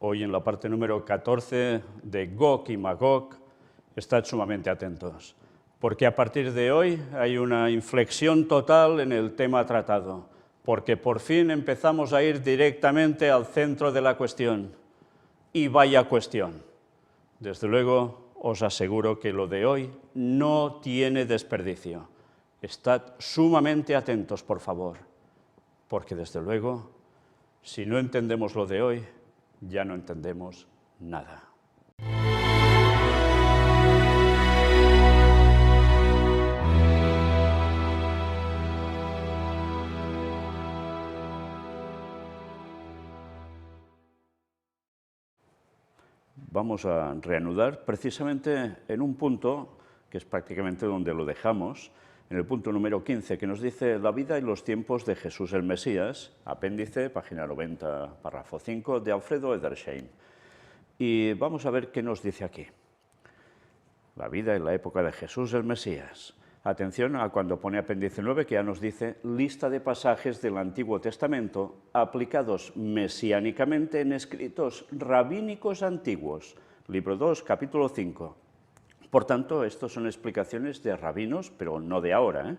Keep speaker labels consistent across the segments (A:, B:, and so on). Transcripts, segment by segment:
A: hoy en la parte número 14 de Gog y Magog. Estad sumamente atentos, porque a partir de hoy hay una inflexión total en el tema tratado, porque por fin empezamos a ir directamente al centro de la cuestión. Y vaya cuestión. Desde luego, os aseguro que lo de hoy no tiene desperdicio. Estad sumamente atentos, por favor, porque desde luego, si no entendemos lo de hoy, ya no entendemos nada. Vamos a reanudar precisamente en un punto que es prácticamente donde lo dejamos, en el punto número 15, que nos dice la vida y los tiempos de Jesús el Mesías, apéndice, página 90, párrafo 5, de Alfredo Edersheim. Y vamos a ver qué nos dice aquí. La vida y la época de Jesús el Mesías. Atención a cuando pone apéndice 9, que ya nos dice lista de pasajes del Antiguo Testamento aplicados mesiánicamente en escritos rabínicos antiguos. Libro 2, capítulo 5. Por tanto, estos son explicaciones de rabinos, pero no de ahora.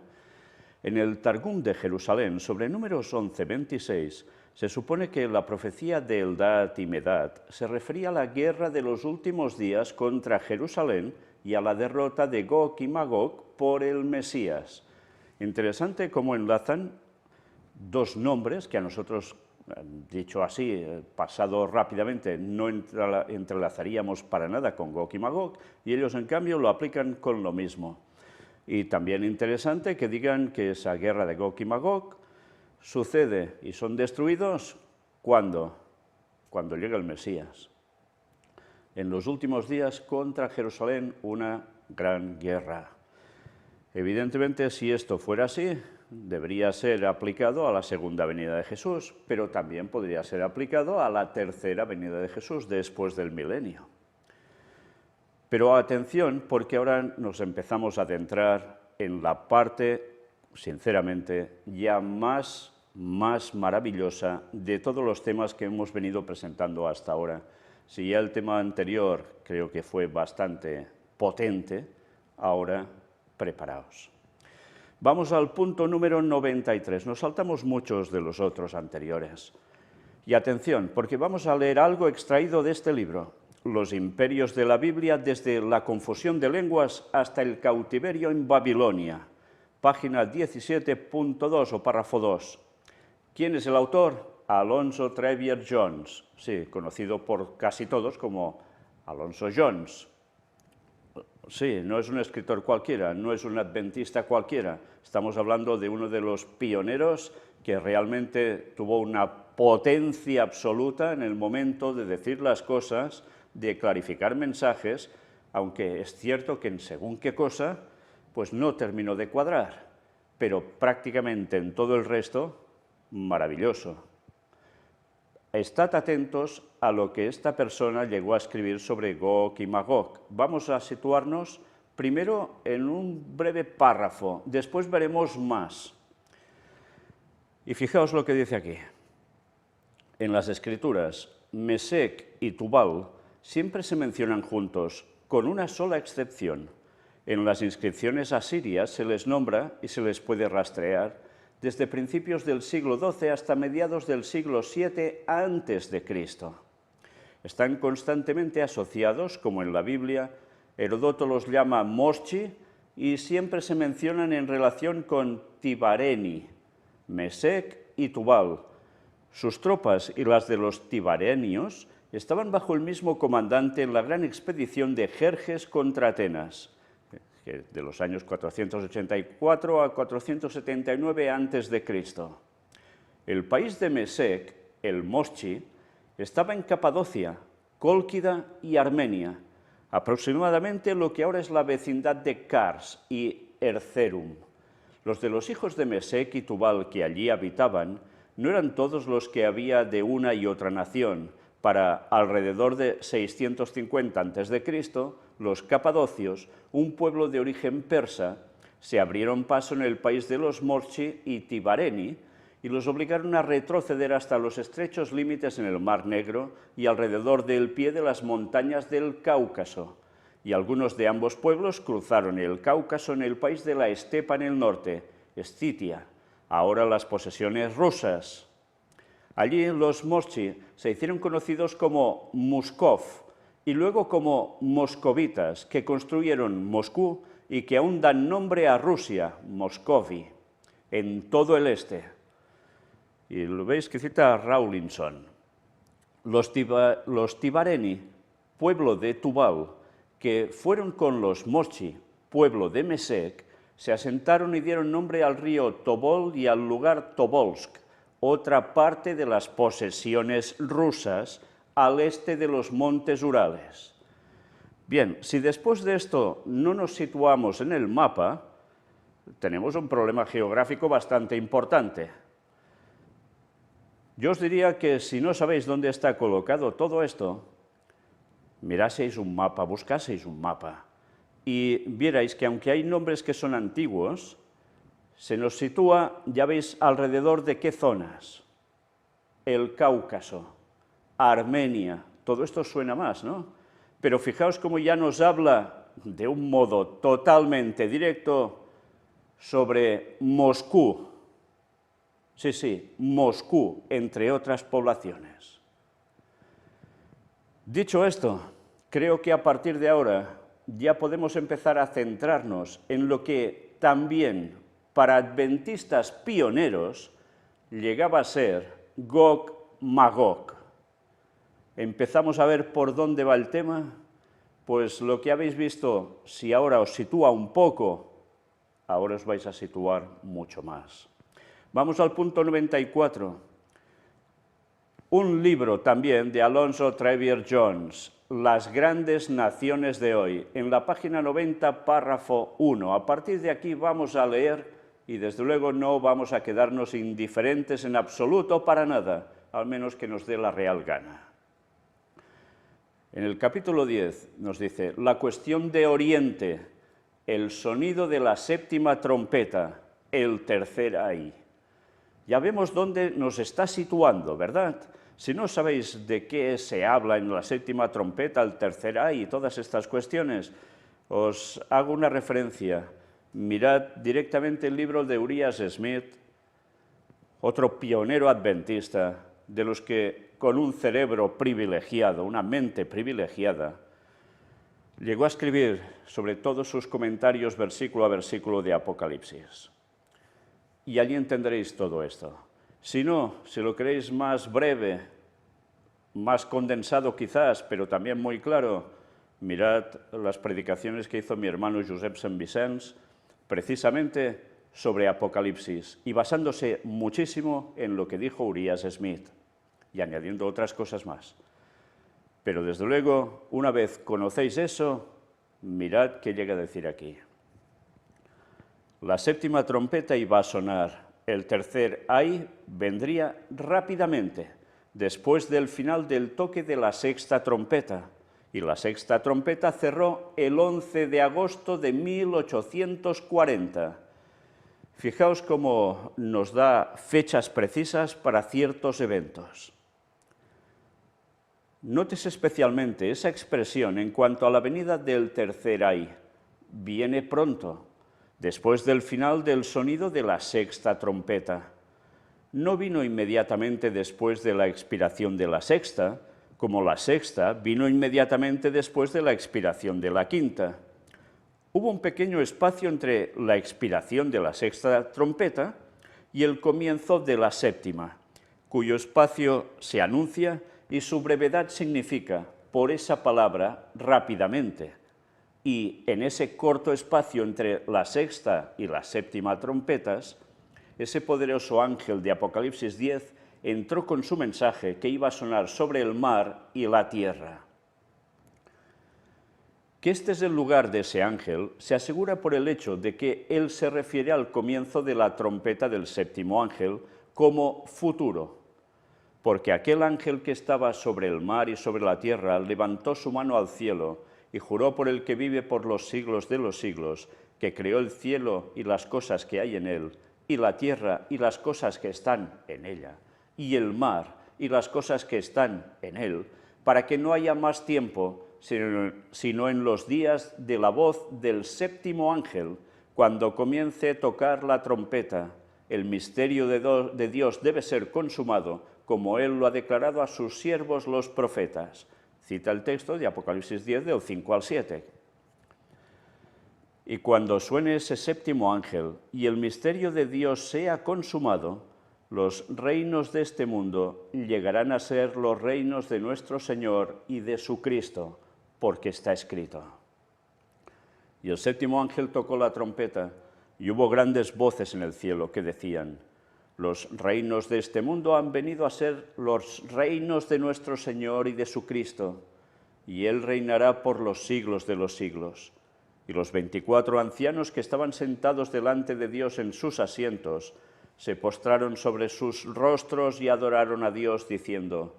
A: En el Targum de Jerusalén, sobre Números 11:26, se supone que la profecía de Eldad y Medad se refería a la guerra de los últimos días contra Jerusalén y a la derrota de Gog y Magog por el Mesías. Interesante cómo enlazan dos nombres que a nosotros, dicho así, pasado rápidamente, no entrelazaríamos para nada con Gog y Magog, y ellos en cambio lo aplican con lo mismo. Y también interesante que digan que esa guerra de Gog y Magog sucede y son destruidos cuando llega el Mesías. En los últimos días contra Jerusalén una gran guerra. Evidentemente, si esto fuera así, debería ser aplicado a la segunda venida de Jesús, pero también podría ser aplicado a la tercera venida de Jesús después del milenio. Pero atención, porque ahora nos empezamos a adentrar en la parte, sinceramente, ya más maravillosa de todos los temas que hemos venido presentando hasta ahora. Si ya el tema anterior creo que fue bastante potente, ahora preparaos. Vamos al punto número 93. Nos saltamos muchos de los otros anteriores. Y atención, porque vamos a leer algo extraído de este libro. Los imperios de la Biblia desde la confusión de lenguas hasta el cautiverio en Babilonia. Página 17.2 o párrafo 2. ¿Quién es el autor? Alonzo Trevier Jones, sí, conocido por casi todos como Alonzo Jones. Sí, no es un escritor cualquiera, no es un adventista cualquiera. Estamos hablando de uno de los pioneros que realmente tuvo una potencia absoluta en el momento de decir las cosas, de clarificar mensajes, aunque es cierto que en según qué cosa, pues no terminó de cuadrar, pero prácticamente en todo el resto, maravilloso. Estad atentos a lo que esta persona llegó a escribir sobre Gog y Magog. Vamos a situarnos primero en un breve párrafo, después veremos más. Y fijaos lo que dice aquí. En las Escrituras, Mesec y Tubal siempre se mencionan juntos, con una sola excepción. En las inscripciones asirias se les nombra y se les puede rastrear desde principios del siglo XII hasta mediados del siglo VII a.C. Están constantemente asociados, como en la Biblia, Heródoto los llama Moschi, y siempre se mencionan en relación con Tibareni, Mesec y Tubal. Sus tropas y las de los tibarenios estaban bajo el mismo comandante en la gran expedición de Jerjes contra Atenas, de los años 484 a 479 a.C. El país de Mesec, el Moschi, estaba en Capadocia, Cólquida y Armenia, aproximadamente lo que ahora es la vecindad de Kars y Erzerum. Los de los hijos de Mesec y Tubal que allí habitaban no eran todos los que había de una y otra nación. Para alrededor de 650 a.C., los capadocios, un pueblo de origen persa, se abrieron paso en el país de los Moschi y Tibareni y los obligaron a retroceder hasta los estrechos límites en el Mar Negro y alrededor del pie de las montañas del Cáucaso. Y algunos de ambos pueblos cruzaron el Cáucaso en el país de la estepa en el norte, Escitia, ahora las posesiones rusas. Allí los moschí se hicieron conocidos como Muskov y luego como moscovitas, que construyeron Moscú y que aún dan nombre a Rusia, Moscovy, en todo el este. Y lo veis que cita Rawlinson. Los Tibareni, pueblo de Tubal, que fueron con los moschí, pueblo de Mesec, se asentaron y dieron nombre al río Tobol y al lugar Tobolsk, otra parte de las posesiones rusas al este de los montes Urales. Bien, si después de esto no nos situamos en el mapa, tenemos un problema geográfico bastante importante. Yo os diría que si no sabéis dónde está colocado todo esto, miraseis un mapa, buscaseis un mapa, y vierais que aunque hay nombres que son antiguos, se nos sitúa, ya veis, alrededor de qué zonas. El Cáucaso, Armenia, todo esto suena más, ¿no? Pero fijaos cómo ya nos habla de un modo totalmente directo sobre Moscú. Sí, Moscú, entre otras poblaciones. Dicho esto, creo que a partir de ahora ya podemos empezar a centrarnos en lo que también para adventistas pioneros llegaba a ser Gog-Magog. ¿Empezamos a ver por dónde va el tema? Pues lo que habéis visto, si ahora os sitúa un poco, ahora os vais a situar mucho más. Vamos al punto 94. Un libro también de Alonzo Trevier Jones, Las grandes naciones de hoy, en la página 90, párrafo 1. A partir de aquí vamos a leer y desde luego no vamos a quedarnos indiferentes en absoluto para nada, al menos que nos dé la real gana. En el capítulo 10 nos dice, la cuestión de Oriente, el sonido de la séptima trompeta, el tercer ay. Ya vemos dónde nos está situando, ¿verdad? Si no sabéis de qué se habla en la séptima trompeta, el tercer ay y todas estas cuestiones, os hago una referencia. Mirad directamente el libro de Urias Smith, otro pionero adventista, de los que con un cerebro privilegiado, una mente privilegiada, llegó a escribir sobre todos sus comentarios versículo a versículo de Apocalipsis. Y allí entenderéis todo esto. Si no, si lo queréis más breve, más condensado quizás, pero también muy claro, mirad las predicaciones que hizo mi hermano Josep Sant Vicenç, precisamente sobre Apocalipsis, y basándose muchísimo en lo que dijo Urias Smith, y añadiendo otras cosas más. Pero desde luego, una vez conocéis eso, mirad qué llega a decir aquí. La séptima trompeta iba a sonar, el tercer ay vendría rápidamente, después del final del toque de la sexta trompeta, y la sexta trompeta cerró el 11 de agosto de 1840. Fijaos cómo nos da fechas precisas para ciertos eventos. Nótese especialmente esa expresión en cuanto a la venida del tercer ay. Viene pronto, después del final del sonido de la sexta trompeta. No vino inmediatamente después de la expiración de la sexta, como la sexta vino inmediatamente después de la expiración de la quinta. Hubo un pequeño espacio entre la expiración de la sexta trompeta y el comienzo de la séptima, cuyo espacio se anuncia y su brevedad significa, por esa palabra, rápidamente. Y en ese corto espacio entre la sexta y la séptima trompetas, ese poderoso ángel de Apocalipsis 10 entró con su mensaje que iba a sonar sobre el mar y la tierra. Que este es el lugar de ese ángel se asegura por el hecho de que él se refiere al comienzo de la trompeta del séptimo ángel como futuro, porque aquel ángel que estaba sobre el mar y sobre la tierra levantó su mano al cielo y juró por el que vive por los siglos de los siglos, que creó el cielo y las cosas que hay en él, y la tierra y las cosas que están en ella, y el mar y las cosas que están en él, para que no haya más tiempo, sino en los días de la voz del séptimo ángel, cuando comience a tocar la trompeta. El misterio de Dios debe ser consumado, como Él lo ha declarado a sus siervos los profetas. Cita el texto de Apocalipsis 10, del 5 al 7. Y cuando suene ese séptimo ángel y el misterio de Dios sea consumado, los reinos de este mundo llegarán a ser los reinos de nuestro Señor y de su Cristo, porque está escrito. Y el séptimo ángel tocó la trompeta, y hubo grandes voces en el cielo que decían: los reinos de este mundo han venido a ser los reinos de nuestro Señor y de su Cristo, y Él reinará por los siglos de los siglos. Y los 24 ancianos que estaban sentados delante de Dios en sus asientos se postraron sobre sus rostros y adoraron a Dios, diciendo: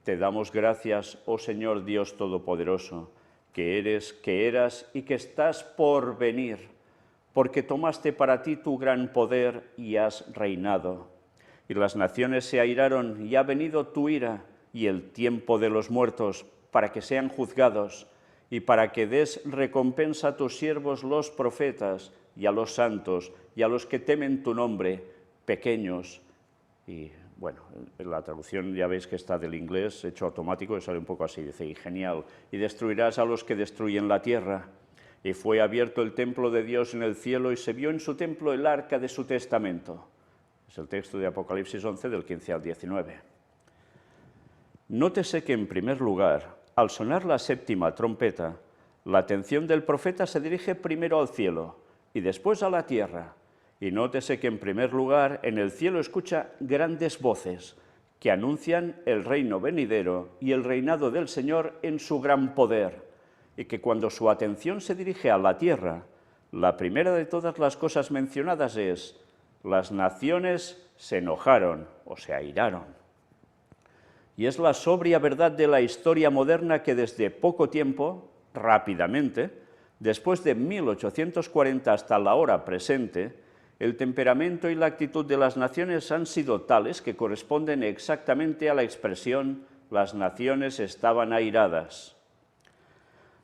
A: Te damos gracias, oh Señor Dios Todopoderoso, que eres, que eras y que estás por venir, porque tomaste para ti tu gran poder y has reinado. Y las naciones se airaron, y ha venido tu ira y el tiempo de los muertos, para que sean juzgados, y para que des recompensa a tus siervos los profetas, y a los santos, y a los que temen tu nombre, pequeños. Y bueno, la traducción ya veis que está del inglés, hecho automático, y sale un poco así, dice: y genial. Y destruirás a los que destruyen la tierra. Y fue abierto el templo de Dios en el cielo, y se vio en su templo el arca de su testamento. Es el texto de Apocalipsis 11, del 15 al 19. Nótese que, en primer lugar, al sonar la séptima trompeta, la atención del profeta se dirige primero al cielo y después a la tierra. Y nótese que, en primer lugar, en el cielo escucha grandes voces que anuncian el reino venidero y el reinado del Señor en su gran poder, y que cuando su atención se dirige a la tierra, la primera de todas las cosas mencionadas es: las naciones se enojaron o se airaron. Y es la sobria verdad de la historia moderna que desde poco tiempo, rápidamente, después de 1840 hasta la hora presente, el temperamento y la actitud de las naciones han sido tales que corresponden exactamente a la expresión «las naciones estaban airadas».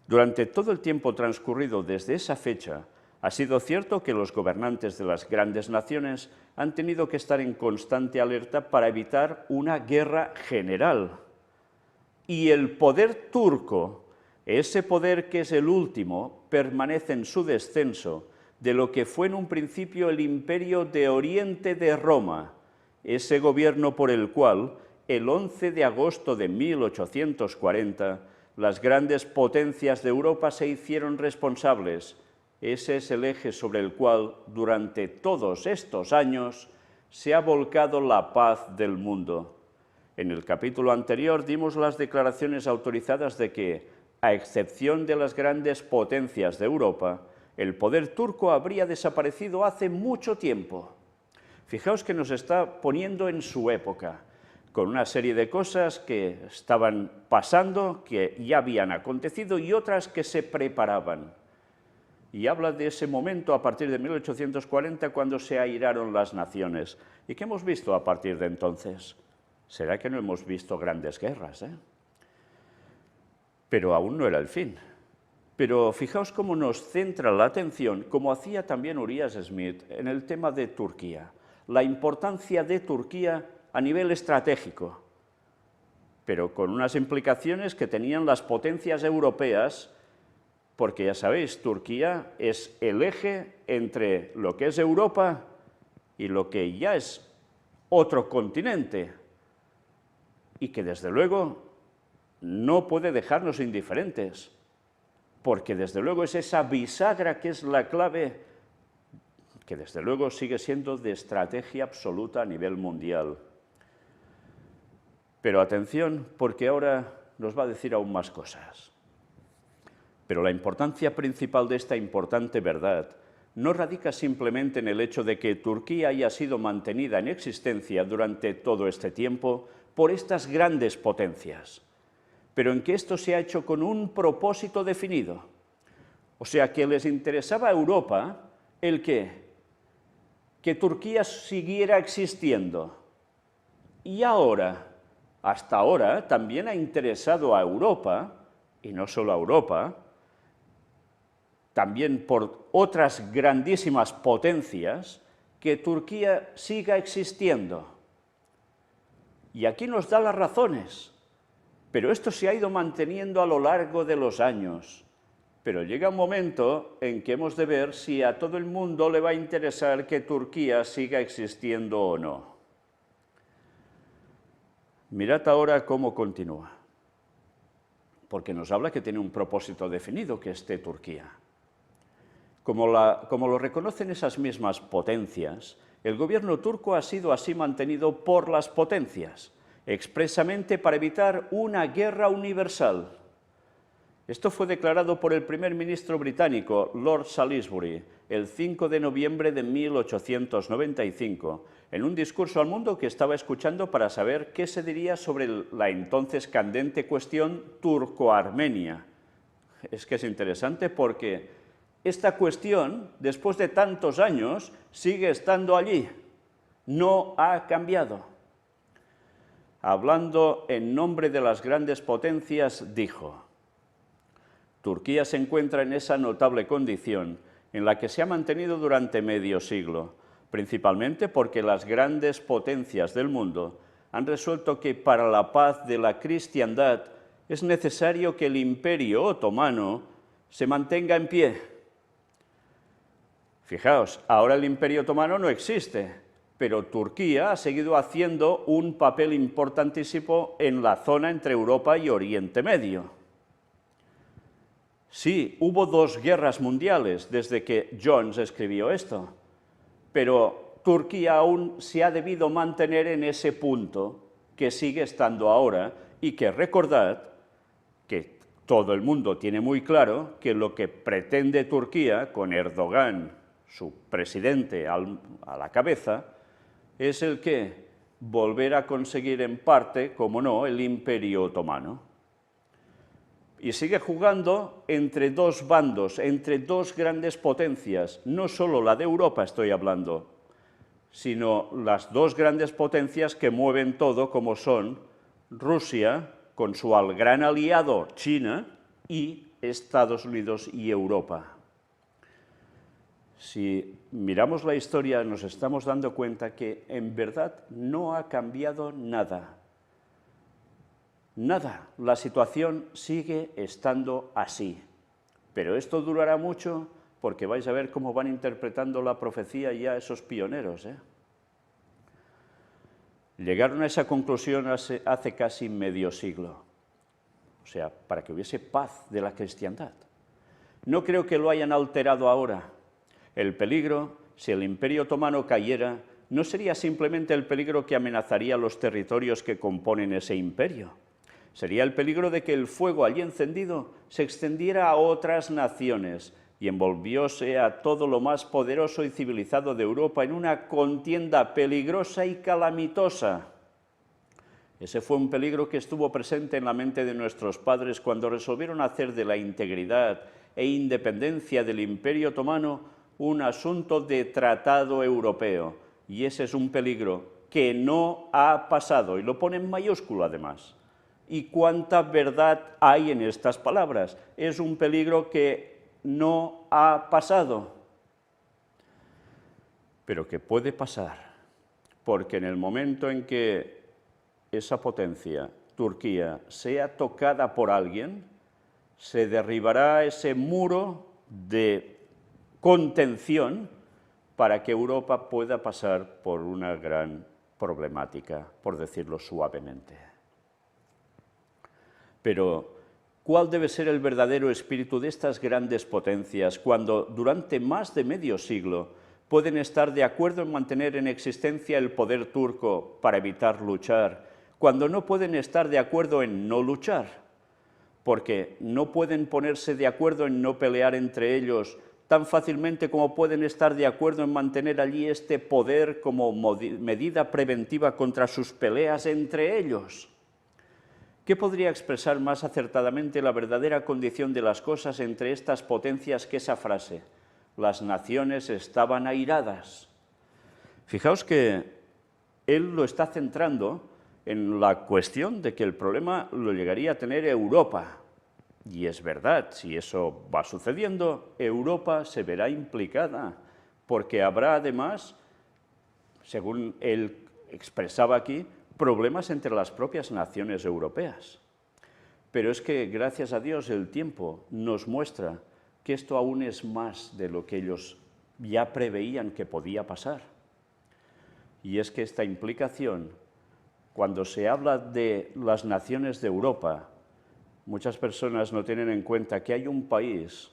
A: Durante todo el tiempo transcurrido desde esa fecha, ha sido cierto que los gobernantes de las grandes naciones han tenido que estar en constante alerta para evitar una guerra general. Y el poder turco, ese poder que es el último, permanece en su descenso de lo que fue en un principio el Imperio de Oriente de Roma, ese gobierno por el cual, el 11 de agosto de 1840, las grandes potencias de Europa se hicieron responsables. Ese es el eje sobre el cual, durante todos estos años, se ha volcado la paz del mundo. En el capítulo anterior dimos las declaraciones autorizadas de que, a excepción de las grandes potencias de Europa, el poder turco habría desaparecido hace mucho tiempo. Fijaos que nos está poniendo en su época, con una serie de cosas que estaban pasando, que ya habían acontecido, y otras que se preparaban. Y habla de ese momento a partir de 1840, cuando se airaron las naciones. ¿Y qué hemos visto a partir de entonces? ¿Será que no hemos visto grandes guerras? Pero aún no era el fin. Pero fijaos cómo nos centra la atención, como hacía también Uriah Smith, en el tema de Turquía. La importancia de Turquía a nivel estratégico, pero con unas implicaciones que tenían las potencias europeas, porque ya sabéis, Turquía es el eje entre lo que es Europa y lo que ya es otro continente, y que desde luego no puede dejarnos indiferentes, porque desde luego es esa bisagra que es la clave, que desde luego sigue siendo de estrategia absoluta a nivel mundial. Pero atención, porque ahora nos va a decir aún más cosas. Pero la importancia principal de esta importante verdad no radica simplemente en el hecho de que Turquía haya sido mantenida en existencia durante todo este tiempo por estas grandes potencias, pero en que esto se ha hecho con un propósito definido. O sea, que les interesaba a Europa el qué, que Turquía siguiera existiendo. Y ahora, hasta ahora, también ha interesado a Europa, y no solo a Europa, también por otras grandísimas potencias, que Turquía siga existiendo. Y aquí nos da las razones, pero esto se ha ido manteniendo a lo largo de los años. Pero llega un momento en que hemos de ver si a todo el mundo le va a interesar que Turquía siga existiendo o no. Mirad ahora cómo continúa, porque nos habla que tiene un propósito definido, que esté Turquía. Como lo reconocen esas mismas potencias, el gobierno turco ha sido así mantenido por las potencias, expresamente para evitar una guerra universal. Esto fue declarado por el primer ministro británico, Lord Salisbury, el 5 de noviembre de 1895, en un discurso al mundo que estaba escuchando para saber qué se diría sobre la entonces candente cuestión turco-armenia. Es que es interesante porque esta cuestión, después de tantos años, sigue estando allí, no ha cambiado. Hablando en nombre de las grandes potencias, dijo: Turquía se encuentra en esa notable condición en la que se ha mantenido durante medio siglo, principalmente porque las grandes potencias del mundo han resuelto que para la paz de la cristiandad es necesario que el Imperio Otomano se mantenga en pie. Fijaos, ahora el Imperio Otomano no existe, pero Turquía ha seguido haciendo un papel importantísimo en la zona entre Europa y Oriente Medio. Sí, hubo 2 guerras mundiales desde que Jones escribió esto, pero Turquía aún se ha debido mantener en ese punto que sigue estando ahora y que recordad que todo el mundo tiene muy claro que lo que pretende Turquía con Erdogan, su presidente a la cabeza, es el que volver a conseguir en parte, como no, el Imperio Otomano. Y sigue jugando entre 2 bandos, entre 2 grandes potencias, no solo la de Europa estoy hablando, sino las 2 grandes potencias que mueven todo, como son Rusia, con su gran aliado China, y Estados Unidos y Europa. Si miramos la historia, nos estamos dando cuenta que en verdad no ha cambiado nada. Nada, la situación sigue estando así. Pero esto durará mucho porque vais a ver cómo van interpretando la profecía ya esos pioneros. Llegaron a esa conclusión hace casi medio siglo. O sea, para que hubiese paz de la cristiandad. No creo que lo hayan alterado ahora. El peligro, si el Imperio Otomano cayera, no sería simplemente el peligro que amenazaría los territorios que componen ese imperio. Sería el peligro de que el fuego allí encendido se extendiera a otras naciones y envolviose a todo lo más poderoso y civilizado de Europa en una contienda peligrosa y calamitosa. Ese fue un peligro que estuvo presente en la mente de nuestros padres cuando resolvieron hacer de la integridad e independencia del Imperio Otomano un asunto de tratado europeo. Y ese es un peligro que no ha pasado, y lo pone en mayúsculo además. ¿Y cuánta verdad hay en estas palabras? Es un peligro que no ha pasado, pero que puede pasar, porque en el momento en que esa potencia, Turquía, sea tocada por alguien, se derribará ese muro de contención para que Europa pueda pasar por una gran problemática, por decirlo suavemente. Pero, ¿cuál debe ser el verdadero espíritu de estas grandes potencias cuando, durante más de medio siglo, pueden estar de acuerdo en mantener en existencia el poder turco para evitar luchar, cuando no pueden estar de acuerdo en no luchar? Porque no pueden ponerse de acuerdo en no pelear entre ellos tan fácilmente como pueden estar de acuerdo en mantener allí este poder como medida preventiva contra sus peleas entre ellos. ¿Qué podría expresar más acertadamente la verdadera condición de las cosas entre estas potencias que esa frase? Las naciones estaban airadas. Fijaos que él lo está centrando en la cuestión de que el problema lo llegaría a tener Europa. Y es verdad, si eso va sucediendo, Europa se verá implicada, porque habrá además, según él expresaba aquí, problemas entre las propias naciones europeas. Pero es que, gracias a Dios, el tiempo nos muestra que esto aún es más de lo que ellos ya preveían que podía pasar. Y es que esta implicación, cuando se habla de las naciones de Europa, muchas personas no tienen en cuenta que hay un país,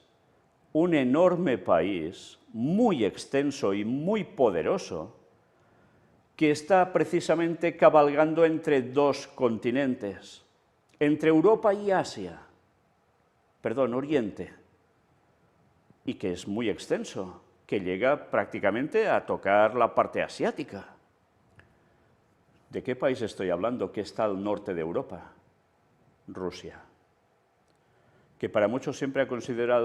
A: un enorme país, muy extenso y muy poderoso, que está precisamente cabalgando entre dos continentes, entre Europa y Asia, perdón, Oriente, y que es muy extenso, que llega prácticamente a tocar la parte asiática. ¿De qué país estoy hablando que está al norte de Europa? Rusia, que para muchos siempre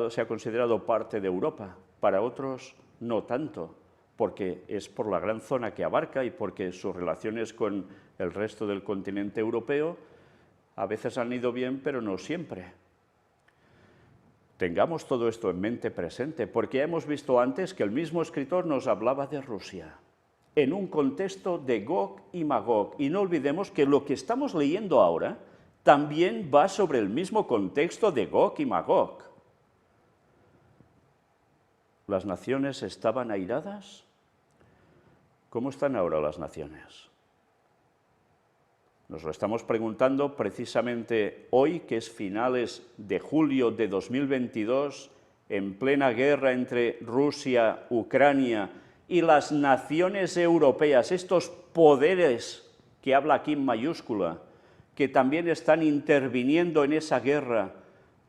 A: se ha considerado parte de Europa, para otros no tanto, porque es por la gran zona que abarca y porque sus relaciones con el resto del continente europeo a veces han ido bien, pero no siempre. Tengamos todo esto en mente presente, porque ya hemos visto antes que el mismo escritor nos hablaba de Rusia, en un contexto de Gog y Magog, y no olvidemos que lo que estamos leyendo ahora también va sobre el mismo contexto de Gog y Magog. ¿Las naciones estaban airadas? ¿Cómo están ahora las naciones? Nos lo estamos preguntando precisamente hoy, que es finales de julio de 2022, en plena guerra entre Rusia, Ucrania y las naciones europeas, estos poderes que habla aquí en mayúscula, que también están interviniendo en esa guerra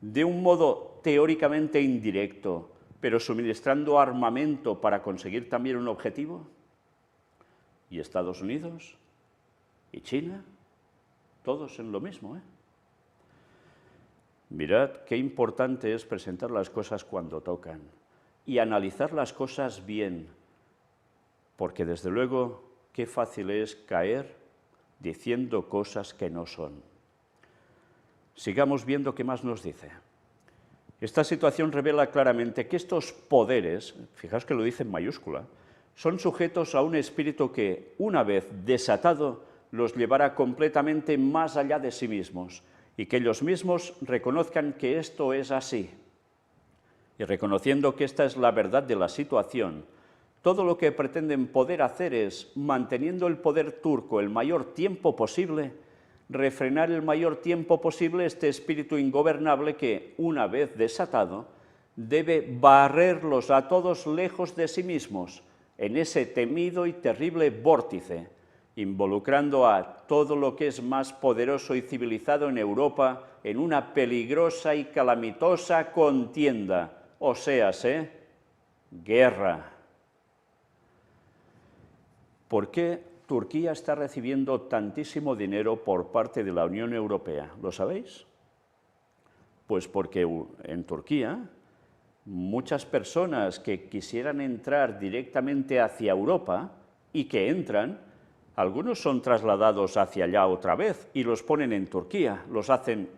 A: de un modo teóricamente indirecto, pero suministrando armamento para conseguir también un objetivo. ¿Y Estados Unidos? ¿Y China? Todos en lo mismo, ¿eh? Mirad qué importante es presentar las cosas cuando tocan y analizar las cosas bien, porque desde luego qué fácil es caer diciendo cosas que no son. Sigamos viendo qué más nos dice. Esta situación revela claramente que estos poderes, fijaos que lo dice en mayúscula, son sujetos a un espíritu que, una vez desatado, los llevará completamente más allá de sí mismos y que ellos mismos reconozcan que esto es así. Y reconociendo que esta es la verdad de la situación, todo lo que pretenden poder hacer es, manteniendo el poder turco el mayor tiempo posible, refrenar el mayor tiempo posible este espíritu ingobernable que, una vez desatado, debe barrerlos a todos lejos de sí mismos, en ese temido y terrible vórtice, involucrando a todo lo que es más poderoso y civilizado en Europa en una peligrosa y calamitosa contienda, o sea, guerra. ¿Por qué Turquía está recibiendo tantísimo dinero por parte de la Unión Europea? ¿Lo sabéis? Pues porque en Turquía muchas personas que quisieran entrar directamente hacia Europa y que entran, algunos son trasladados hacia allá otra vez y los ponen en Turquía, los hacen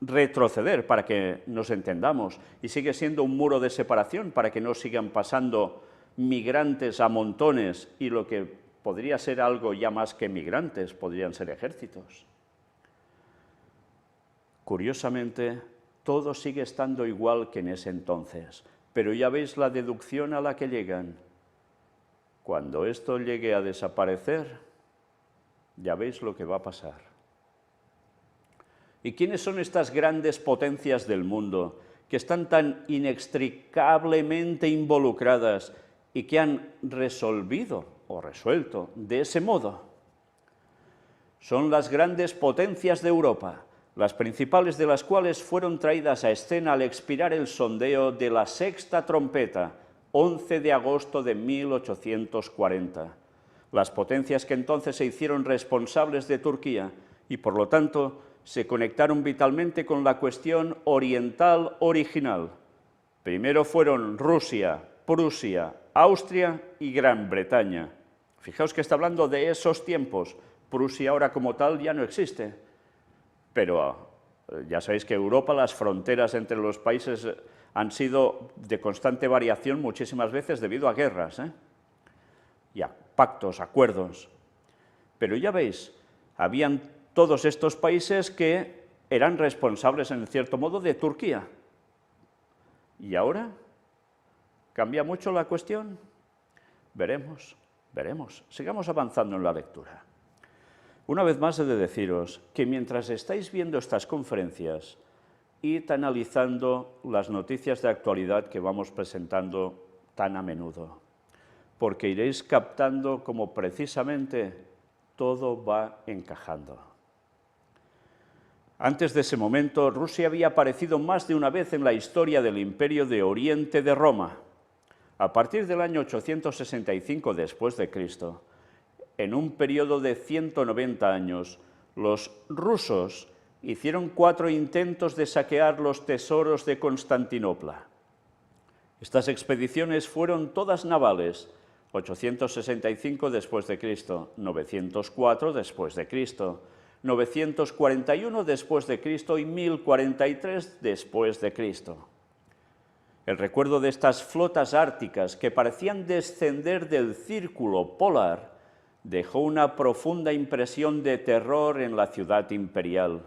A: retroceder para que nos entendamos y sigue siendo un muro de separación para que no sigan pasando migrantes a montones y lo que podría ser algo ya más que migrantes, podrían ser ejércitos. Curiosamente, todo sigue estando igual que en ese entonces, pero ya veis la deducción a la que llegan. Cuando esto llegue a desaparecer, ya veis lo que va a pasar. ¿Y quiénes son estas grandes potencias del mundo que están tan inextricablemente involucradas y que han resolvido o resuelto de ese modo? Son las grandes potencias de Europa, las principales de las cuales fueron traídas a escena al expirar el sondeo de la sexta trompeta, 11 de agosto de 1840. Las potencias que entonces se hicieron responsables de Turquía y, por lo tanto, se conectaron vitalmente con la cuestión oriental original. Primero fueron Rusia, Prusia, Austria y Gran Bretaña. Fijaos que está hablando de esos tiempos. Prusia ahora como tal ya no existe, pero ya sabéis que Europa, las fronteras entre los países han sido de constante variación muchísimas veces debido a guerras, y a pactos, acuerdos. Pero ya veis, habían todos estos países que eran responsables, en cierto modo, de Turquía. ¿Y ahora? ¿Cambia mucho la cuestión? Veremos, veremos. Sigamos avanzando en la lectura. Una vez más he de deciros que mientras estáis viendo estas conferencias, id analizando las noticias de actualidad que vamos presentando tan a menudo, porque iréis captando cómo precisamente todo va encajando. Antes de ese momento, Rusia había aparecido más de una vez en la historia del Imperio de Oriente de Roma. A partir del año 865 después de Cristo, en un periodo de 190 años, los rusos hicieron 4 intentos de saquear los tesoros de Constantinopla. Estas expediciones fueron todas navales, 865 después de Cristo, 904 después de Cristo, 941 después de Cristo y 1043 después de Cristo. El recuerdo de estas flotas árticas que parecían descender del círculo polar dejó una profunda impresión de terror en la ciudad imperial.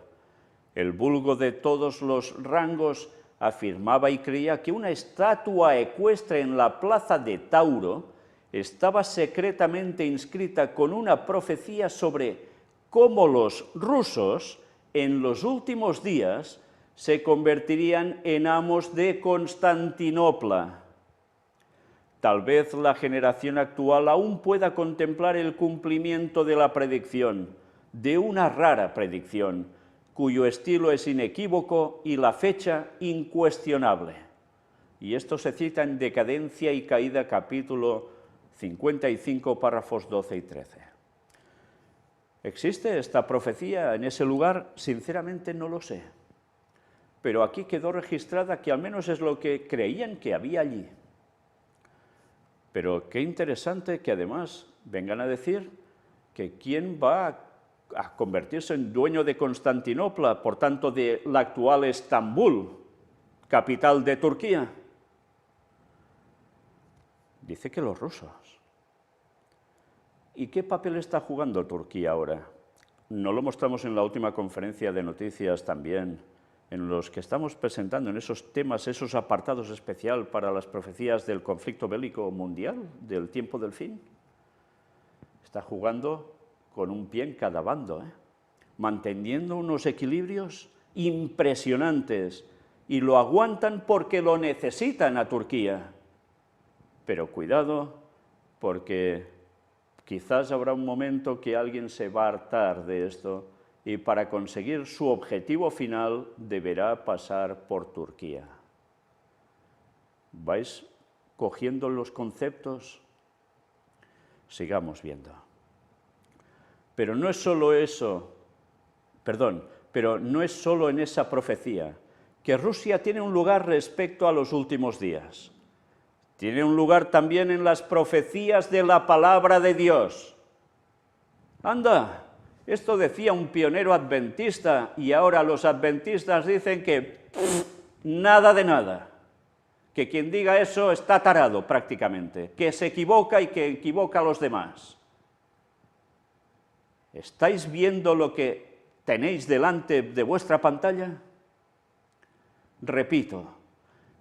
A: El vulgo de todos los rangos afirmaba y creía que una estatua ecuestre en la plaza de Tauro estaba secretamente inscrita con una profecía sobre cómo los rusos, en los últimos días, se convertirían en amos de Constantinopla. Tal vez la generación actual aún pueda contemplar el cumplimiento de la predicción, de una rara predicción, cuyo estilo es inequívoco y la fecha incuestionable. Y esto se cita en Decadencia y Caída, capítulo 55, párrafos 12 y 13. ¿Existe esta profecía en ese lugar? Sinceramente no lo sé. Pero aquí quedó registrada que al menos es lo que creían que había allí. Pero qué interesante que además vengan a decir que quién va a convertirse en dueño de Constantinopla, por tanto de la actual Estambul, capital de Turquía. Dice que los rusos. ¿Y qué papel está jugando Turquía ahora? ¿No lo mostramos en la última conferencia de noticias también, en los que estamos presentando en esos temas, esos apartados especial para las profecías del conflicto bélico mundial, del tiempo del fin? Está jugando con un pie en cada bando, manteniendo unos equilibrios impresionantes, y lo aguantan porque lo necesitan a Turquía. Pero cuidado, porque quizás habrá un momento que alguien se va a hartar de esto, y para conseguir su objetivo final deberá pasar por Turquía. ¿Vais cogiendo los conceptos? Sigamos viendo. Pero no es solo eso, pero no es solo en esa profecía, que Rusia tiene un lugar respecto a los últimos días. Tiene un lugar también en las profecías de la palabra de Dios. ¡Anda! Esto decía un pionero adventista y ahora los adventistas dicen que nada de nada, que quien diga eso está tarado prácticamente, que se equivoca y que equivoca a los demás. ¿Estáis viendo lo que tenéis delante de vuestra pantalla? Repito,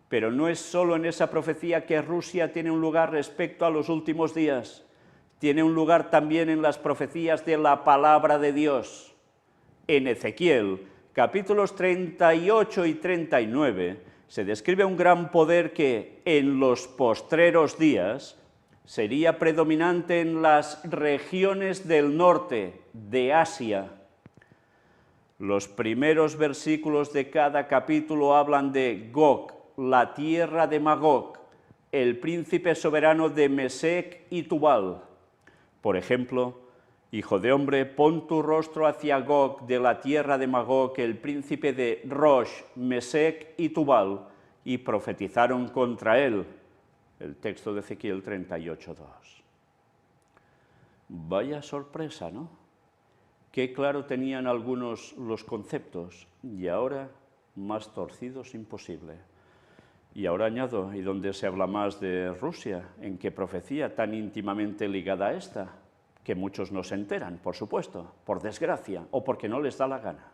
A: pero no es solo en esa profecía que Rusia tiene un lugar respecto a los últimos días. Tiene un lugar también en las profecías de la palabra de Dios. En Ezequiel, capítulos 38 y 39, se describe un gran poder que en los postreros días sería predominante en las regiones del norte de Asia. Los primeros versículos de cada capítulo hablan de Gog, la tierra de Magog, el príncipe soberano de Mesec y Tubal. Por ejemplo, hijo de hombre, pon tu rostro hacia Gog de la tierra de Magog, el príncipe de Rosh, Mesec y Tubal, y profetizaron contra él. El texto de Ezequiel 38:2. Vaya sorpresa, ¿no? Qué claro tenían algunos los conceptos y ahora más torcidos imposible. Y ahora añado, ¿y dónde se habla más de Rusia? ¿En qué profecía tan íntimamente ligada a esta? Que muchos no se enteran, por supuesto, por desgracia, o porque no les da la gana.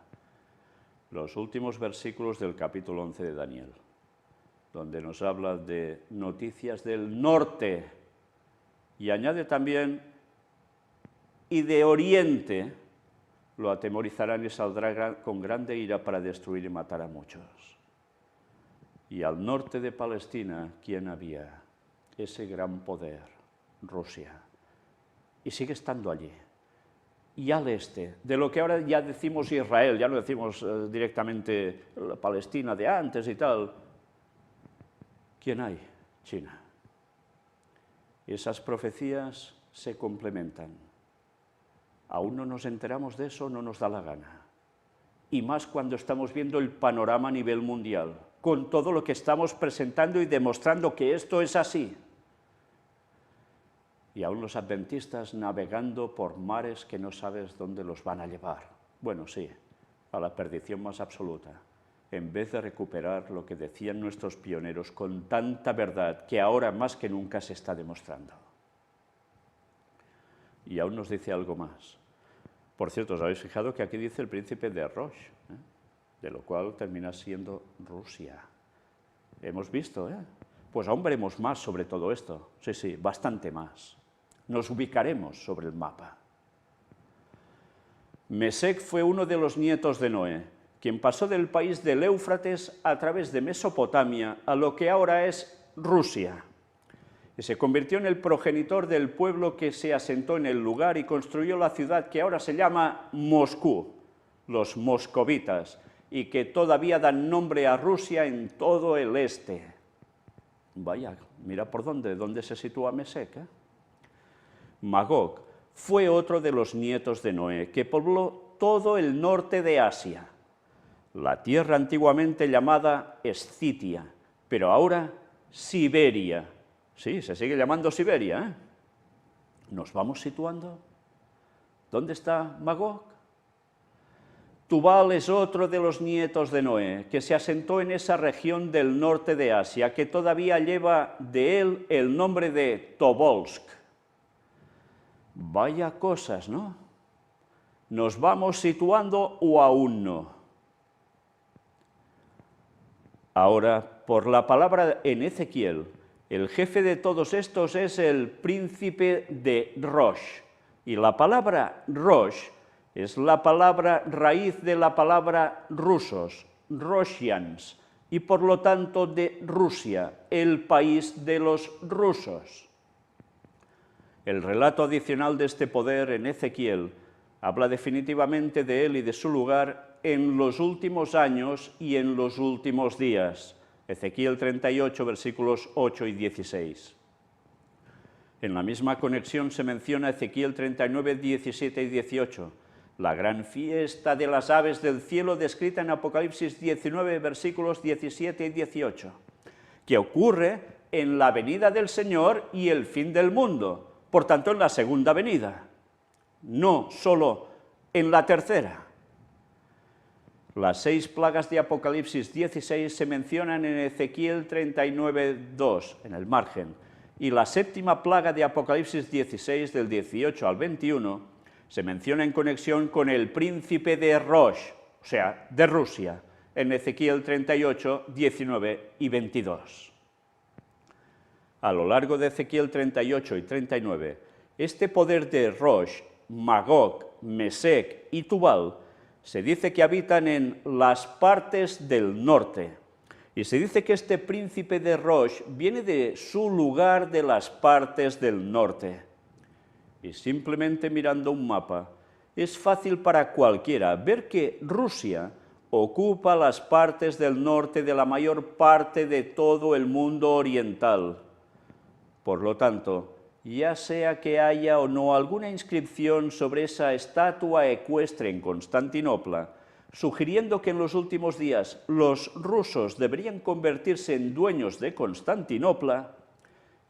A: Los últimos versículos del capítulo 11 de Daniel, donde nos habla de noticias del norte, y añade también, y de oriente, lo atemorizarán y saldrá con grande ira para destruir y matar a muchos. Y al norte de Palestina, ¿quién había? Ese gran poder, Rusia. Y sigue estando allí. Y al este, de lo que ahora ya decimos Israel, ya no decimos directamente la Palestina de antes y tal. ¿Quién hay? China. Esas profecías se complementan. Aún no nos enteramos de eso, no nos da la gana. Y más cuando estamos viendo el panorama a nivel mundial, con todo lo que estamos presentando y demostrando que esto es así. Y aún los adventistas navegando por mares que no sabes dónde los van a llevar. Bueno, sí, a la perdición más absoluta, en vez de recuperar lo que decían nuestros pioneros con tanta verdad que ahora más que nunca se está demostrando. Y aún nos dice algo más. Por cierto, ¿os habéis fijado que aquí dice el príncipe de Rosh? De lo cual termina siendo Rusia. Hemos visto, pues aún veremos más sobre todo esto. Sí, sí, bastante más. Nos ubicaremos sobre el mapa. Mesec fue uno de los nietos de Noé, quien pasó del país del Éufrates a través de Mesopotamia a lo que ahora es Rusia. Y se convirtió en el progenitor del pueblo que se asentó en el lugar y construyó la ciudad que ahora se llama Moscú, los moscovitas, y que todavía dan nombre a Rusia en todo el este. Vaya, mira por dónde se sitúa Mesec, Magog fue otro de los nietos de Noé, que pobló todo el norte de Asia, la tierra antiguamente llamada Escitia, pero ahora Siberia. Sí, se sigue llamando Siberia, ¿Nos vamos situando? ¿Dónde está Magog? Tubal es otro de los nietos de Noé, que se asentó en esa región del norte de Asia, que todavía lleva de él el nombre de Tobolsk. Vaya cosas, ¿no? ¿Nos vamos situando o aún no? Ahora, por la palabra en Ezequiel, el jefe de todos estos es el príncipe de Rosh. Y la palabra Rosh es la palabra raíz de la palabra rusos, Roshians, y por lo tanto de Rusia, el país de los rusos. El relato adicional de este poder en Ezequiel habla definitivamente de él y de su lugar en los últimos años y en los últimos días. Ezequiel 38, versículos 8 y 16. En la misma conexión se menciona Ezequiel 39, 17 y 18, la gran fiesta de las aves del cielo descrita en Apocalipsis 19, versículos 17 y 18, que ocurre en la venida del Señor y el fin del mundo, por tanto en la segunda venida, no solo en la tercera. Las 6 plagas de Apocalipsis 16 se mencionan en Ezequiel 39, 2, en el margen, y la 7ª plaga de Apocalipsis 16, del 18 al 21, se menciona en conexión con el príncipe de Rosh, o sea, de Rusia, en Ezequiel 38, 19 y 22. A lo largo de Ezequiel 38 y 39, este poder de Rosh, Magog, Mesec y Tubal se dice que habitan en las partes del norte. Y se dice que este príncipe de Rosh viene de su lugar de las partes del norte. Y simplemente mirando un mapa, es fácil para cualquiera ver que Rusia ocupa las partes del norte de la mayor parte de todo el mundo oriental. Por lo tanto, ya sea que haya o no alguna inscripción sobre esa estatua ecuestre en Constantinopla, sugiriendo que en los últimos días los rusos deberían convertirse en dueños de Constantinopla,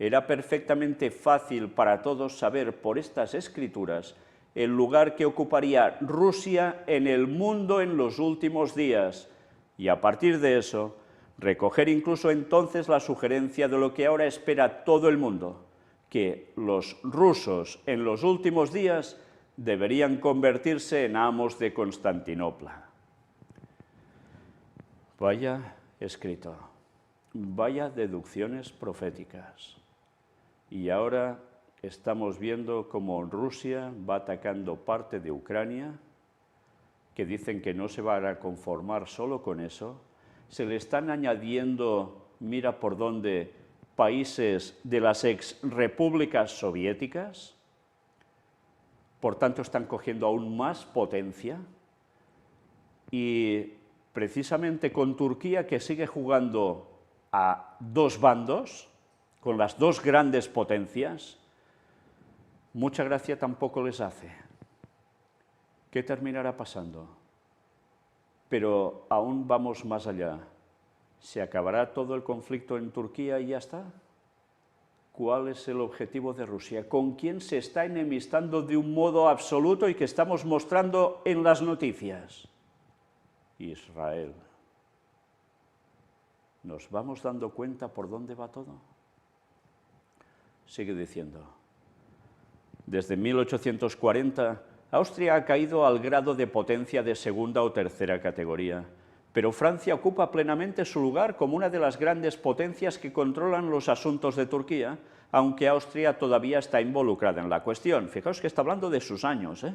A: era perfectamente fácil para todos saber por estas escrituras el lugar que ocuparía Rusia en el mundo en los últimos días, y a partir de eso, recoger incluso entonces la sugerencia de lo que ahora espera todo el mundo, que los rusos en los últimos días deberían convertirse en amos de Constantinopla. Vaya escrito, vaya deducciones proféticas. Y ahora estamos viendo cómo Rusia va atacando parte de Ucrania, que dicen que no se van a conformar solo con eso. Se le están añadiendo, mira por dónde, países de las exrepúblicas soviéticas. Por tanto, están cogiendo aún más potencia. Y precisamente con Turquía, que sigue jugando a dos bandos, con las dos grandes potencias, mucha gracia tampoco les hace. ¿Qué terminará pasando? Pero aún vamos más allá. ¿Se acabará todo el conflicto en Turquía y ya está? ¿Cuál es el objetivo de Rusia? ¿Con quién se está enemistando de un modo absoluto y que estamos mostrando en las noticias? Israel. ¿Nos vamos dando cuenta por dónde va todo? Sigue diciendo, desde 1840, Austria ha caído al grado de potencia de segunda o tercera categoría, pero Francia ocupa plenamente su lugar como una de las grandes potencias que controlan los asuntos de Turquía, aunque Austria todavía está involucrada en la cuestión. Fijaos que está hablando de sus años, ¿eh?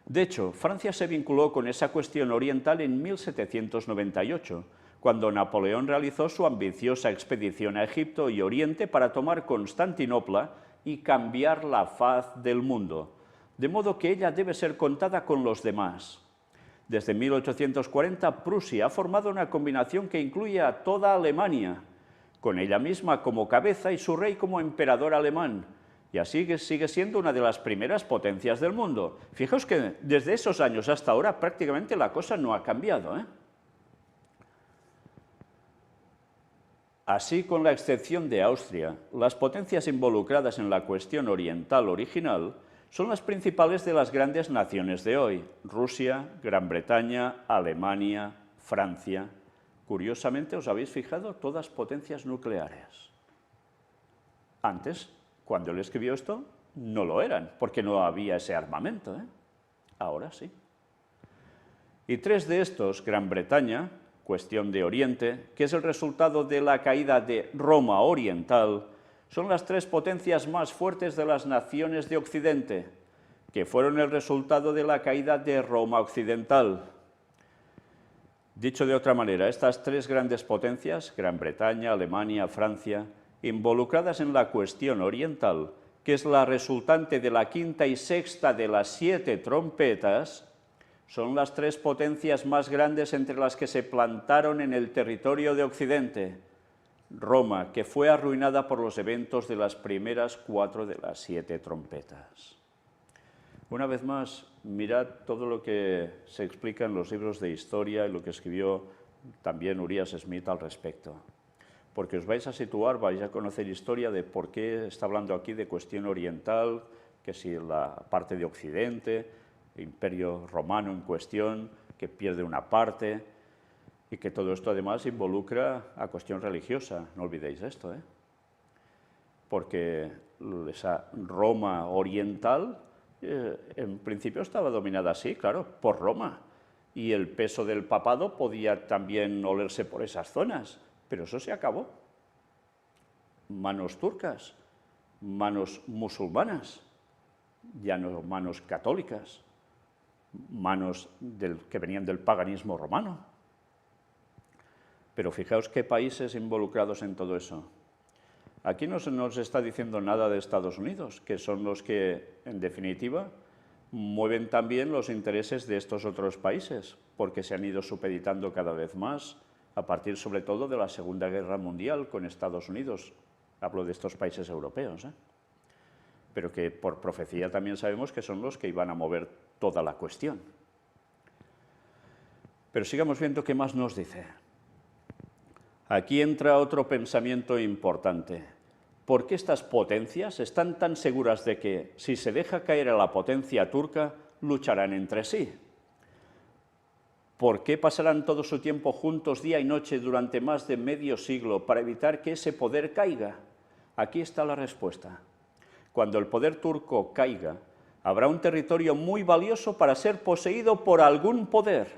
A: De hecho, Francia se vinculó con esa cuestión oriental en 1798, cuando Napoleón realizó su ambiciosa expedición a Egipto y Oriente para tomar Constantinopla y cambiar la faz del mundo, de modo que ella debe ser contada con los demás. Desde 1840, Prusia ha formado una combinación que incluye a toda Alemania, con ella misma como cabeza y su rey como emperador alemán, y así sigue siendo una de las primeras potencias del mundo. Fijaos que desde esos años hasta ahora prácticamente la cosa no ha cambiado, ¿eh? Así, con la excepción de Austria, las potencias involucradas en la cuestión oriental original son las principales de las grandes naciones de hoy: Rusia, Gran Bretaña, Alemania, Francia. Curiosamente, ¿os habéis fijado? Todas potencias nucleares. Antes, cuando él escribió esto, no lo eran, porque no había ese armamento, ¿eh? Ahora sí. Y tres de estos, Gran Bretaña, cuestión de Oriente, que es el resultado de la caída de Roma oriental, son las tres potencias más fuertes de las naciones de Occidente, que fueron el resultado de la caída de Roma occidental. Dicho de otra manera, estas tres grandes potencias, Gran Bretaña, Alemania, Francia, involucradas en la cuestión oriental, que es la resultante de la quinta y sexta de las 7 trompetas, son las tres potencias más grandes entre las que se plantaron en el territorio de Occidente. Roma, que fue arruinada por los eventos de las primeras 4 de las 7 trompetas. Una vez más, mirad todo lo que se explica en los libros de historia y lo que escribió también Urias Smith al respecto. Porque os vais a situar, vais a conocer historia de por qué está hablando aquí de cuestión oriental, que si la parte de Occidente, Imperio Romano en cuestión, que pierde una parte, y que todo esto además involucra a cuestión religiosa, no olvidéis esto, ¿eh? Porque esa Roma oriental en principio estaba dominada así, claro, por Roma, y el peso del papado podía también olerse por esas zonas, pero eso se acabó. Manos turcas, manos musulmanas, ya no manos católicas, manos que venían del paganismo romano. Pero fijaos qué países involucrados en todo eso. Aquí no se nos está diciendo nada de Estados Unidos, que son los que, en definitiva, mueven también los intereses de estos otros países, porque se han ido supeditando cada vez más, a partir sobre todo de la Segunda Guerra Mundial con Estados Unidos. Hablo de estos países europeos, ¿eh? Pero que por profecía también sabemos que son los que iban a mover toda la cuestión. Pero sigamos viendo qué más nos dice. Aquí entra otro pensamiento importante. ¿por qué estas potencias están tan seguras de que, si se deja caer a la potencia turca, lucharán entre sí? ¿Por qué pasarán todo su tiempo juntos día y noche durante más de medio siglo para evitar que ese poder caiga? Aquí está la respuesta. Cuando el poder turco caiga, habrá un territorio muy valioso para ser poseído por algún poder.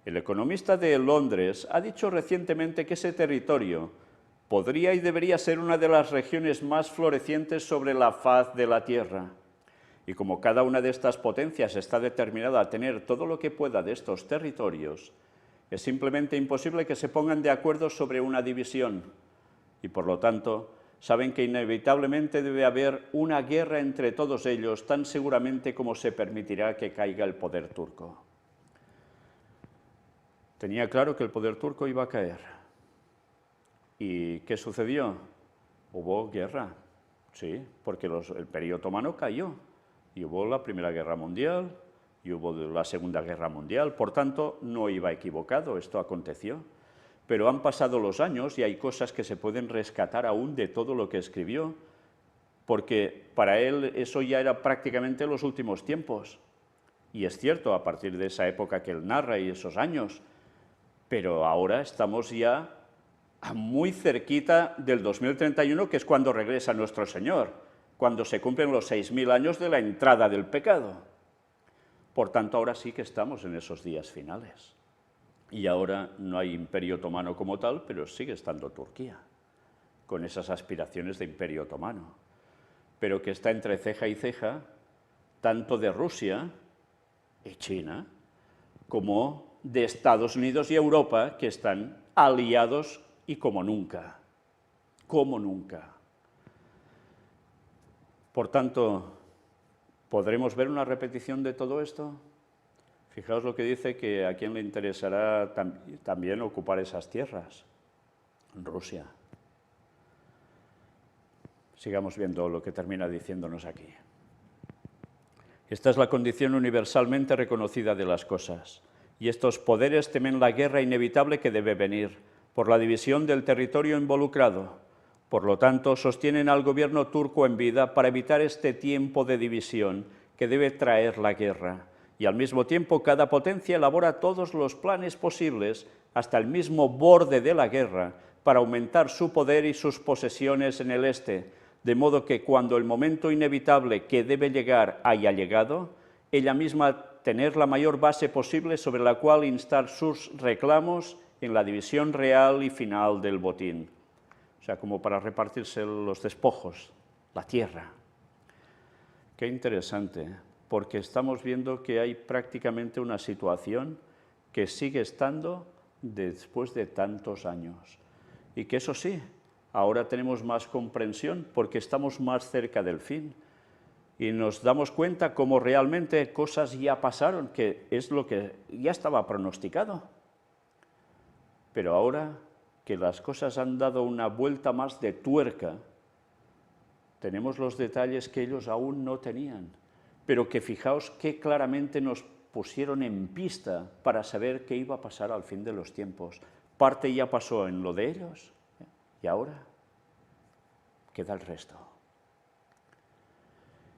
A: El economista de Londres ha dicho recientemente que ese territorio podría y debería ser una de las regiones más florecientes sobre la faz de la Tierra. Y como cada una de estas potencias está determinada a tener todo lo que pueda de estos territorios, es simplemente imposible que se pongan de acuerdo sobre una división. Y por lo tanto, saben que inevitablemente debe haber una guerra entre todos ellos, tan seguramente como se permitirá que caiga el poder turco. Tenía claro que el poder turco iba a caer. ¿Y qué sucedió? Hubo guerra, sí, porque el Imperio Otomano cayó. Y hubo la Primera Guerra Mundial, y hubo la Segunda Guerra Mundial, por tanto, no iba equivocado, esto aconteció. Pero han pasado los años y hay cosas que se pueden rescatar aún de todo lo que escribió, porque para él eso ya era prácticamente los últimos tiempos. Y es cierto, a partir de esa época que él narra y esos años, pero ahora estamos ya muy cerquita del 2031, que es cuando regresa nuestro Señor, cuando se cumplen los 6000 años de la entrada del pecado. Por tanto, ahora sí que estamos en esos días finales. Y ahora no hay imperio otomano como tal, pero sigue estando Turquía, con esas aspiraciones de imperio otomano, pero que está entre ceja y ceja, tanto de Rusia y China, como de Estados Unidos y Europa, que están aliados y como nunca, como nunca. Por tanto, ¿podremos ver una repetición de todo esto? Fijaos lo que dice, que a quién le interesará también ocupar esas tierras. Rusia. Sigamos viendo lo que termina diciéndonos aquí. Esta es la condición universalmente reconocida de las cosas, y estos poderes temen la guerra inevitable que debe venir, por la división del territorio involucrado. Por lo tanto, sostienen al gobierno turco en vida para evitar este tiempo de división que debe traer la guerra. Y al mismo tiempo, cada potencia elabora todos los planes posibles, hasta el mismo borde de la guerra, para aumentar su poder y sus posesiones en el este, de modo que cuando el momento inevitable que debe llegar haya llegado, ella misma tener la mayor base posible sobre la cual instar sus reclamos en la división real y final del botín. O sea, como para repartirse los despojos, la tierra. Qué interesante, porque estamos viendo que hay prácticamente una situación que sigue estando después de tantos años. Y que eso sí, ahora tenemos más comprensión porque estamos más cerca del fin. Y nos damos cuenta cómo realmente cosas ya pasaron, que es lo que ya estaba pronosticado. Pero ahora que las cosas han dado una vuelta más de tuerca, tenemos los detalles que ellos aún no tenían, pero que fijaos qué claramente nos pusieron en pista para saber qué iba a pasar al fin de los tiempos. Parte ya pasó en lo de ellos, y ahora queda el resto.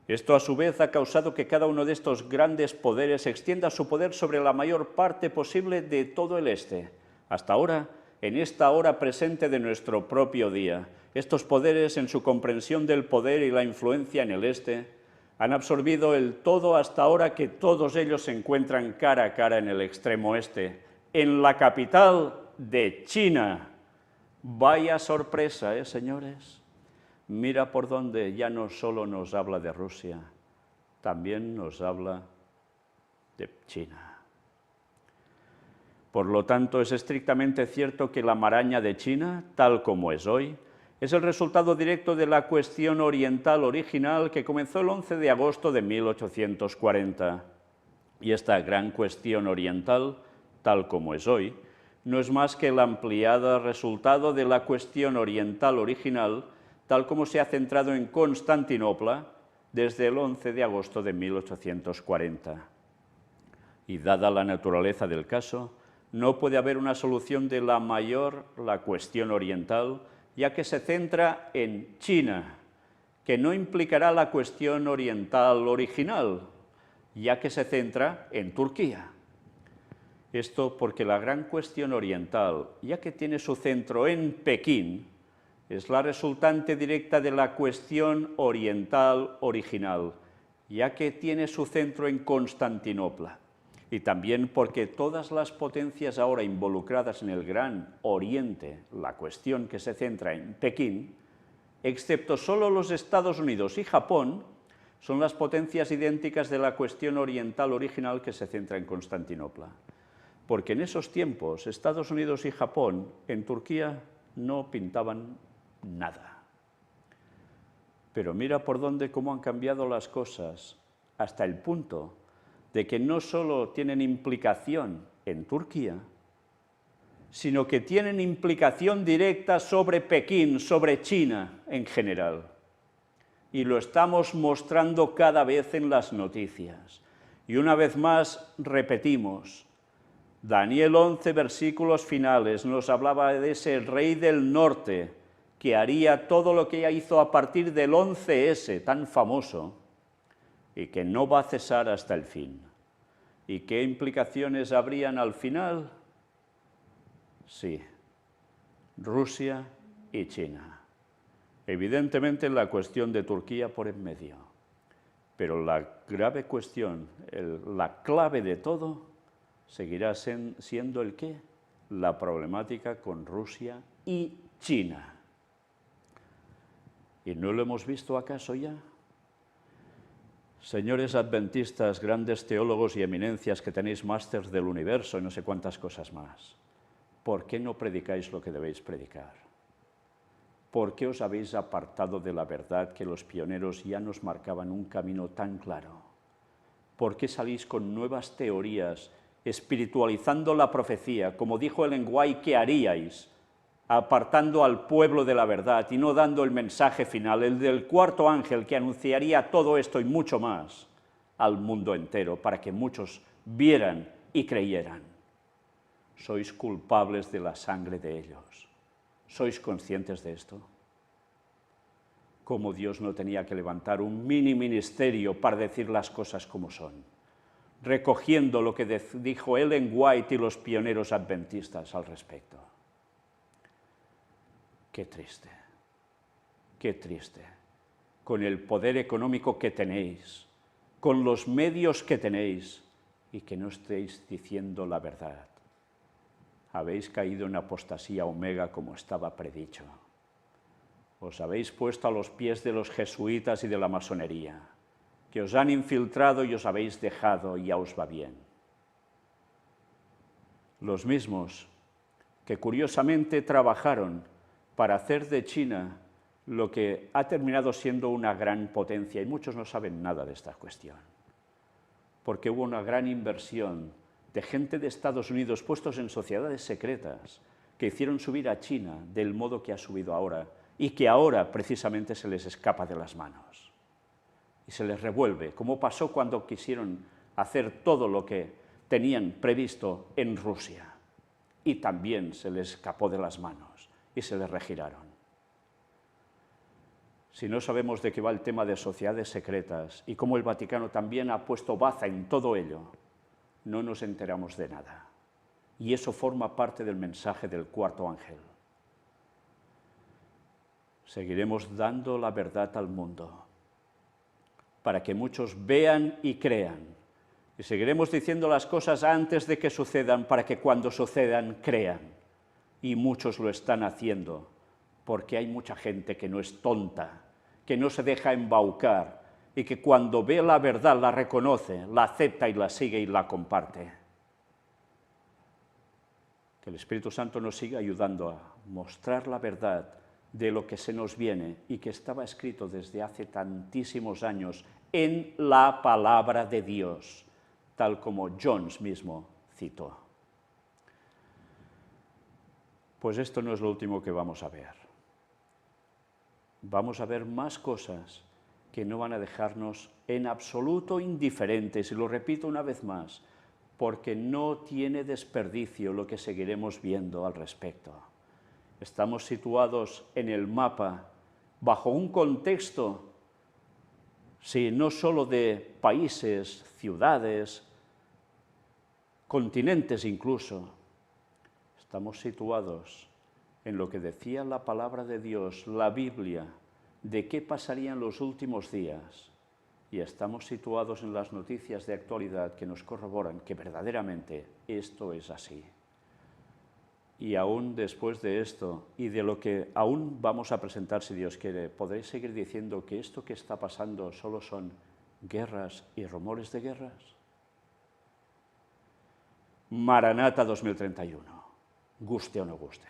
A: Esto a su vez ha causado que cada uno de estos grandes poderes extienda su poder sobre la mayor parte posible de todo el este. Hasta ahora, en esta hora presente de nuestro propio día, estos poderes, en su comprensión del poder y la influencia en el este, han absorbido el todo hasta ahora que todos ellos se encuentran cara a cara en el extremo este, en la capital de China. Vaya sorpresa, señores. Mira por donde ya no solo nos habla de Rusia, también nos habla de China. Por lo tanto, es estrictamente cierto que la maraña de China, tal como es hoy, es el resultado directo de la cuestión oriental original que comenzó el 11 de agosto de 1840. Y esta gran cuestión oriental, tal como es hoy, no es más que el ampliado resultado de la cuestión oriental original, tal como se ha centrado en Constantinopla desde el 11 de agosto de 1840. Y dada la naturaleza del caso, no puede haber una solución de la cuestión oriental, ya que se centra en China, que no implicará la cuestión oriental original, ya que se centra en Turquía. Esto porque la gran cuestión oriental, ya que tiene su centro en Pekín, es la resultante directa de la cuestión oriental original, ya que tiene su centro en Constantinopla. Y también porque todas las potencias ahora involucradas en el Gran Oriente, la cuestión que se centra en Pekín, excepto solo los Estados Unidos y Japón, son las potencias idénticas de la cuestión oriental original que se centra en Constantinopla. Porque en esos tiempos, Estados Unidos y Japón, en Turquía, no pintaban nada. Pero mira por dónde, cómo han cambiado las cosas, hasta el punto de que no solo tienen implicación en Turquía, sino que tienen implicación directa sobre Pekín, sobre China en general. Y lo estamos mostrando cada vez en las noticias. Y una vez más repetimos, Daniel 11, versículos finales, nos hablaba de ese rey del norte que haría todo lo que ya hizo a partir del 11S, tan famoso, y que no va a cesar hasta el fin. ¿Y qué implicaciones habrían al final? Sí, Rusia y China. Evidentemente la cuestión de Turquía por en medio, pero la grave cuestión, la clave de todo, seguirá siendo el qué, la problemática con Rusia y China. ¿Y no lo hemos visto acaso ya? Señores adventistas, grandes teólogos y eminencias que tenéis másters del universo y no sé cuántas cosas más, ¿por qué no predicáis lo que debéis predicar? ¿Por qué os habéis apartado de la verdad que los pioneros ya nos marcaban un camino tan claro? ¿Por qué salís con nuevas teorías, espiritualizando la profecía, como dijo Ellen White que haríais, apartando al pueblo de la verdad y no dando el mensaje final, el del cuarto ángel que anunciaría todo esto y mucho más al mundo entero, para que muchos vieran y creyeran? Sois culpables de la sangre de ellos. ¿Sois conscientes de esto? ¿Cómo Dios no tenía que levantar un mini ministerio para decir las cosas como son? Recogiendo lo que dijo Ellen White y los pioneros adventistas al respecto. Qué triste, con el poder económico que tenéis, con los medios que tenéis, y que no estéis diciendo la verdad. Habéis caído en apostasía omega como estaba predicho. Os habéis puesto a los pies de los jesuitas y de la masonería, que os han infiltrado y os habéis dejado y ya os va bien. Los mismos que curiosamente trabajaron para hacer de China lo que ha terminado siendo una gran potencia, y muchos no saben nada de esta cuestión, porque hubo una gran inversión de gente de Estados Unidos puestos en sociedades secretas que hicieron subir a China del modo que ha subido ahora, y que ahora precisamente se les escapa de las manos y se les revuelve, como pasó cuando quisieron hacer todo lo que tenían previsto en Rusia, y también se les escapó de las manos y se les regiraron. Si no sabemos de qué va el tema de sociedades secretas y cómo el Vaticano también ha puesto baza en todo ello, no nos enteramos de nada. Y eso forma parte del mensaje del cuarto ángel. Seguiremos dando la verdad al mundo, para que muchos vean y crean. Y seguiremos diciendo las cosas antes de que sucedan, para que cuando sucedan crean. Y muchos lo están haciendo, porque hay mucha gente que no es tonta, que no se deja embaucar, y que cuando ve la verdad la reconoce, la acepta y la sigue y la comparte. Que el Espíritu Santo nos siga ayudando a mostrar la verdad de lo que se nos viene y que estaba escrito desde hace tantísimos años en la palabra de Dios, tal como Jones mismo citó. Pues esto no es lo último que vamos a ver. Vamos a ver más cosas que no van a dejarnos en absoluto indiferentes, y lo repito una vez más, porque no tiene desperdicio lo que seguiremos viendo al respecto. Estamos situados en el mapa bajo un contexto, sí, no solo de países, ciudades, continentes incluso. Estamos situados en lo que decía la palabra de Dios, la Biblia, de qué pasaría en los últimos días. Y estamos situados en las noticias de actualidad que nos corroboran que verdaderamente esto es así. Y aún después de esto y de lo que aún vamos a presentar, si Dios quiere, podréis seguir diciendo que esto que está pasando solo son guerras y rumores de guerras. Maranata 2031, guste o no guste.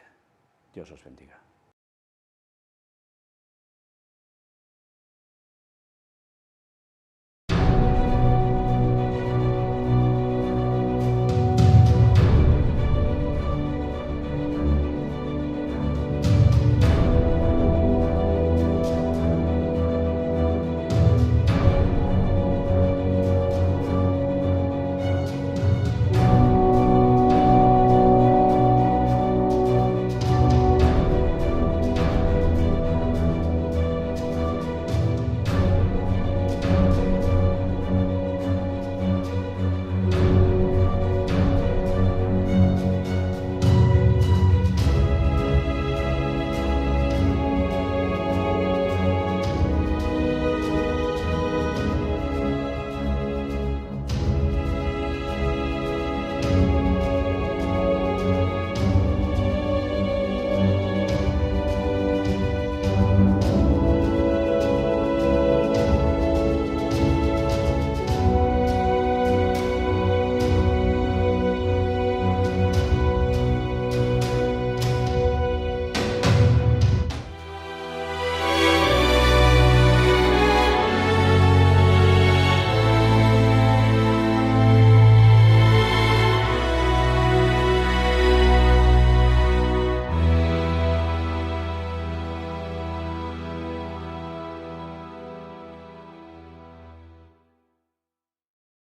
A: Dios os bendiga.